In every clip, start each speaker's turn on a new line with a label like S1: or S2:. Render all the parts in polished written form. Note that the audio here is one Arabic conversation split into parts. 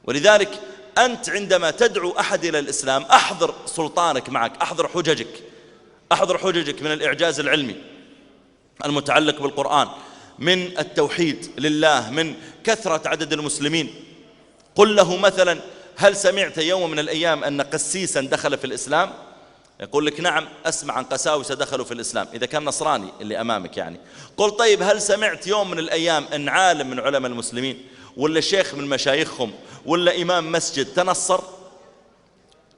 S1: ولذلك أنت عندما تدعو أحد إلى الإسلام أحضر سلطانك معك، أحضر حججك من الإعجاز العلمي المتعلق بالقرآن، من التوحيد لله، من كثرة عدد المسلمين. قل له مثلا: هل سمعت يوم من الأيام أن قسيسا دخل في الإسلام؟ يقول لك: نعم أسمع عن قساوسة دخلوا في الإسلام، إذا كان نصراني اللي أمامك يعني. قل: طيب هل سمعت يوم من الأيام أن عالم من علماء المسلمين ولا شيخ من مشايخهم ولا إمام مسجد تنصر؟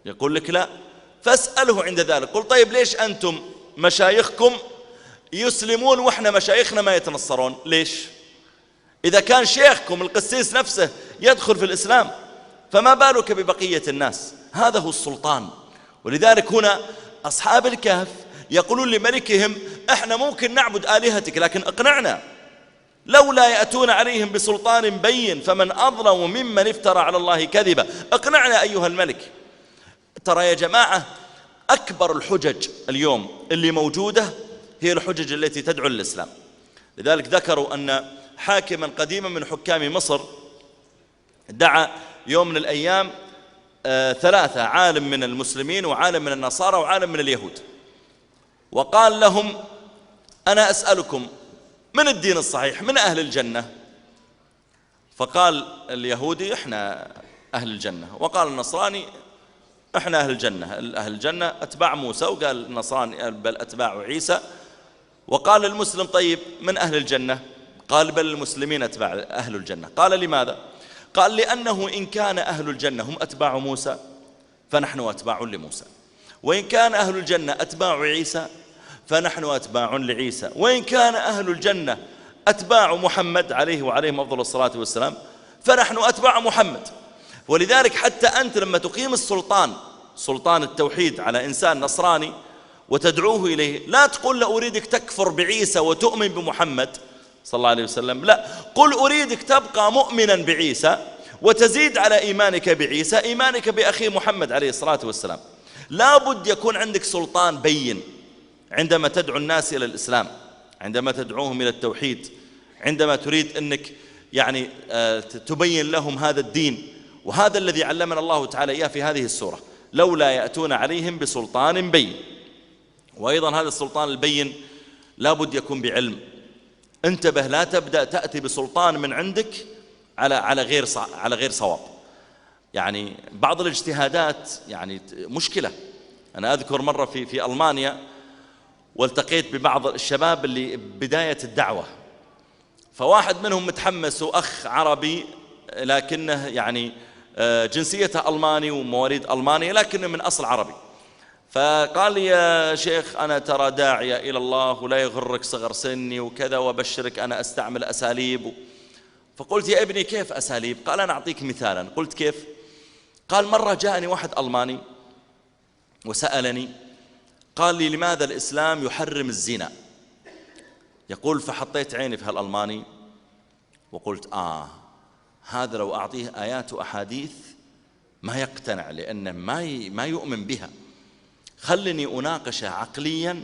S1: يقول لك: لا. فاسأله عند ذلك. قل: طيب ليش أنتم مشايخكم يسلمون وإحنا مشايخنا ما يتنصرون؟ ليش؟ إذا كان شيخكم القسيس نفسه يدخل في الإسلام فما بالك ببقية الناس؟ هذا هو السلطان. ولذلك هنا أصحاب الكهف يقولون لملكهم: إحنا ممكن نعبد آلهتك لكن اقنعنا، لولا يأتون عليهم بسلطان بين فمن أظلم ممن افترى على الله كذبا، اقنعنا أيها الملك. ترى يا جماعة أكبر الحجج اليوم اللي موجودة هي الحجج التي تدعو للإسلام. لذلك ذكروا أن حاكما قديما من حكام مصر دعا يوم من الأيام 3: عالم من المسلمين وعالم من النصارى وعالم من اليهود، وقال لهم: أنا أسألكم من الدين الصحيح، من أهل الجنة؟ فقال اليهودي: إحنا أهل الجنة. وقال النصراني: إحنا أهل الجنة. أهل الجنة أتباع موسى. وقال النصراني: بل أتباع عيسى. وقال المسلم: طيب من أهل الجنة؟ قال: بل المسلمين أتباع أهل الجنة. قال: لماذا؟ قال: لأنه إن كان أهل الجنة هم أتباع موسى فنحن أتباع لموسى، وإن كان أهل الجنة أتباع عيسى فنحن أتباع لعيسى، وإن كان أهل الجنة أتباع محمد عليه وعليهم أفضل الصلاة والسلام فنحن أتباع محمد. ولذلك حتى أنت لما تقيم سلطان التوحيد على إنسان نصراني وتدعوه إليه، لا تقول له: أريدك تكفر بعيسى وتؤمن بمحمد صلى الله عليه وسلم، لا، قل: أريدك تبقى مؤمنا بعيسى وتزيد على إيمانك بعيسى إيمانك بأخي محمد عليه الصلاة والسلام. لا بد يكون عندك سلطان بين عندما تدعو الناس إلى الإسلام، عندما تدعوهم إلى التوحيد، عندما تريد أنك يعني تبين لهم هذا الدين. وهذا الذي علمنا الله تعالى إياه في هذه السورة: لولا يأتون عليهم بسلطان بين. وأيضا هذا السلطان البين لا بد يكون بعلم. انتبه، لا تبدأ تأتي بسلطان من عندك على غير صواب. يعني بعض الاجتهادات يعني مشكلة. أنا أذكر مرة في ألمانيا والتقيت ببعض الشباب اللي بداية الدعوة، فواحد منهم متحمس وأخ عربي لكنه يعني جنسيته ألماني ومواليد ألمانيا لكنه من أصل عربي، فقال لي: يا شيخ أنا ترى داعية إلى الله ولا يغرك صغر سني وكذا، وبشرك أنا أستعمل أساليب. فقلت: يا ابني كيف أساليب؟ قال: أنا أعطيك مثالا. قلت: كيف؟ قال: مرة جاءني واحد ألماني وسألني، قال لي: لماذا الإسلام يحرم الزنا؟ يقول: فحطيت عيني في هالألماني وقلت: هذا لو أعطيه آيات وأحاديث ما يقتنع، لأنه ما يؤمن بها. خلني أناقشه عقليا،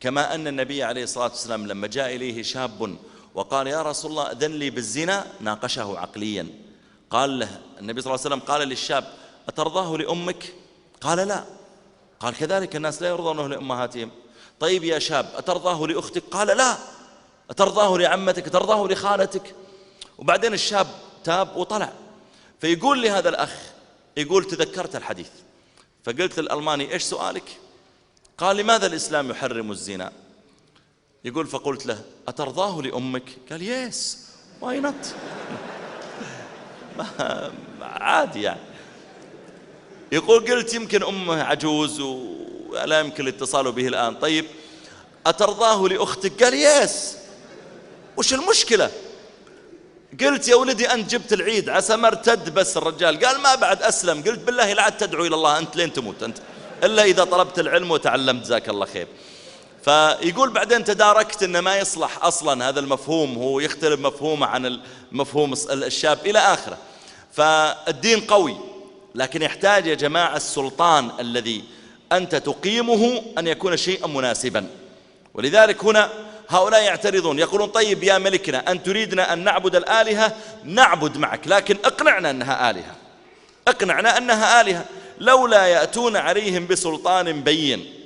S1: كما أن النبي عليه الصلاة والسلام لما جاء إليه شاب وقال: يا رسول الله أذن لي بالزنا، ناقشه عقليا. قال له النبي صلى الله عليه وسلم: قال للشاب: أترضاه لأمك؟ قال: لا. قال: كذلك الناس لا يرضونه لأمهاتهم. طيب يا شاب أترضاه لأختك؟ قال: لا. أترضاه لعمتك؟ أترضاه لخالتك؟ وبعدين الشاب تاب وطلع. فيقول لي هذا الأخ، يقول: تذكرت الحديث. فقلت للألماني: إيش سؤالك؟ قال: لماذا الإسلام يحرم الزنا؟ يقول: فقلت له: أترضاه لأمك؟ قال: يس، واي نوت. عادي يعني. يقول: قلت يمكن أمه عجوز ولا يمكن الاتصال به الآن. طيب أترضاه لأختك؟ قال: يس. وش المشكلة؟ قلت: يا ولدي أنت جبت العيد عسى ما ارتد بس الرجال. قال: ما بعد أسلم. قلت: بالله لا تدعو إلى الله أنت لين تموت أنت، إلا إذا طلبت العلم وتعلمت، جزاك الله خير. فيقول: بعدين تداركت أنه ما يصلح أصلا هذا المفهوم، هو يختلف مفهومه عن المفهوم الشاب إلى آخره. فالدين قوي، لكن يحتاج يا جماعة السلطان الذي أنت تقيمه أن يكون شيئا مناسبا. ولذلك هنا هؤلاء يعترضون يقولون طيب يا ملكنا أن تريدنا أن نعبد الآلهة، نعبد معك، لكن اقنعنا أنها آلهة، اقنعنا أنها آلهة، لولا يأتون عليهم بسلطان بين.